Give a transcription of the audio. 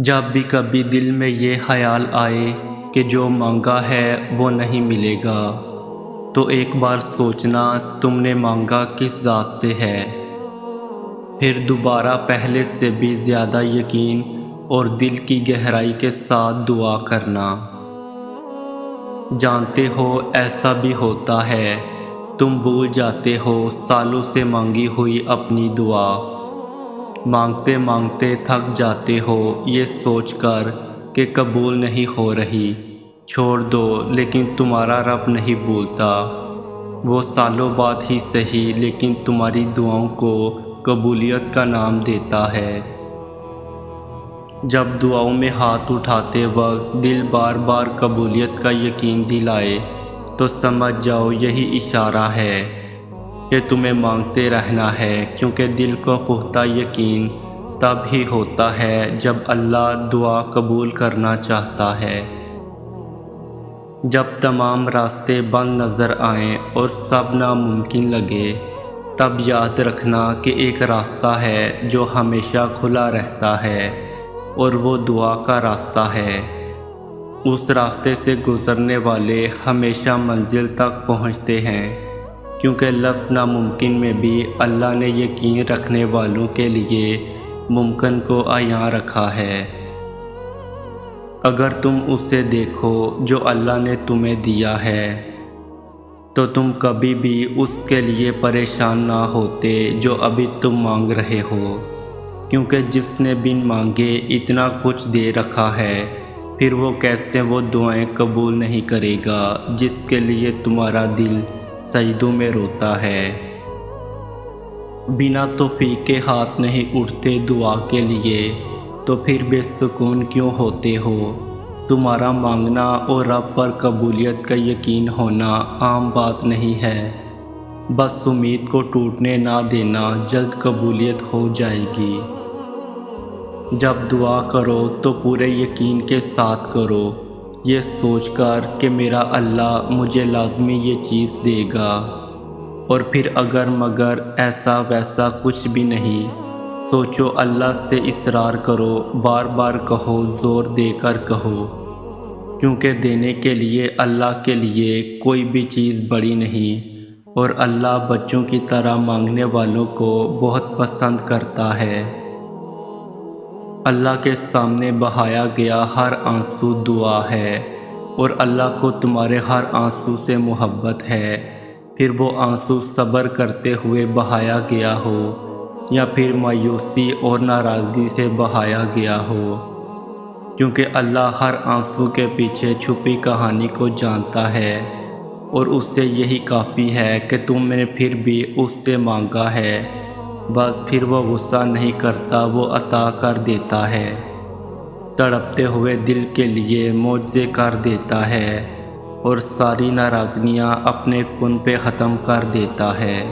جب بھی کبھی دل میں یہ خیال آئے کہ جو مانگا ہے وہ نہیں ملے گا، تو ایک بار سوچنا تم نے مانگا کس ذات سے ہے، پھر دوبارہ پہلے سے بھی زیادہ یقین اور دل کی گہرائی کے ساتھ دعا کرنا۔ جانتے ہو ایسا بھی ہوتا ہے، تم بھول جاتے ہو سالوں سے مانگی ہوئی اپنی دعا، مانگتے مانگتے تھک جاتے ہو یہ سوچ کر کہ قبول نہیں ہو رہی، چھوڑ دو لیکن تمہارا رب نہیں بھولتا، وہ سالوں بعد ہی صحیح لیکن تمہاری دعاؤں کو قبولیت کا نام دیتا ہے۔ جب دعاؤں میں ہاتھ اٹھاتے وقت دل بار بار قبولیت کا یقین دلائے تو سمجھ جاؤ یہی اشارہ ہے کہ تمہیں مانگتے رہنا ہے، کیونکہ دل کو پختہ یقین تب ہی ہوتا ہے جب اللہ دعا قبول کرنا چاہتا ہے۔ جب تمام راستے بند نظر آئیں اور سب ناممکن لگے، تب یاد رکھنا کہ ایک راستہ ہے جو ہمیشہ کھلا رہتا ہے، اور وہ دعا کا راستہ ہے۔ اس راستے سے گزرنے والے ہمیشہ منزل تک پہنچتے ہیں، کیونکہ لفظ ناممکن میں بھی اللہ نے یقین رکھنے والوں کے لیے ممکن کو عیاں رکھا ہے۔ اگر تم اسے دیکھو جو اللہ نے تمہیں دیا ہے تو تم کبھی بھی اس کے لیے پریشان نہ ہوتے جو ابھی تم مانگ رہے ہو، کیونکہ جس نے بن مانگے اتنا کچھ دے رکھا ہے، پھر وہ کیسے وہ دعائیں قبول نہیں کرے گا جس کے لیے تمہارا دل سجدوں میں روتا ہے۔ بنا توفیق کے ہاتھ نہیں اٹھتے دعا کے لیے، تو پھر بے سکون کیوں ہوتے ہو؟ تمہارا مانگنا اور رب پر قبولیت کا یقین ہونا عام بات نہیں ہے، بس امید کو ٹوٹنے نہ دینا، جلد قبولیت ہو جائے گی۔ جب دعا کرو تو پورے یقین کے ساتھ کرو، یہ سوچ کر کہ میرا اللہ مجھے لازمی یہ چیز دے گا، اور پھر اگر مگر ایسا ویسا کچھ بھی نہیں، سوچو اللہ سے اصرار کرو، بار بار کہو، زور دے کر کہو، کیونکہ دینے کے لیے اللہ کے لیے کوئی بھی چیز بڑی نہیں، اور اللہ بچوں کی طرح مانگنے والوں کو بہت پسند کرتا ہے۔ اللہ کے سامنے بہایا گیا ہر آنسو دعا ہے، اور اللہ کو تمہارے ہر آنسو سے محبت ہے، پھر وہ آنسو صبر کرتے ہوئے بہایا گیا ہو یا پھر مایوسی اور ناراضگی سے بہایا گیا ہو، کیونکہ اللہ ہر آنسو کے پیچھے چھپی کہانی کو جانتا ہے، اور اس سے یہی کافی ہے کہ تم نے پھر بھی اس سے مانگا ہے، بس پھر وہ غصہ نہیں کرتا، وہ عطا کر دیتا ہے، تڑپتے ہوئے دل کے لیے معجزے کر دیتا ہے، اور ساری ناراضگیاں اپنے کن پہ ختم کر دیتا ہے۔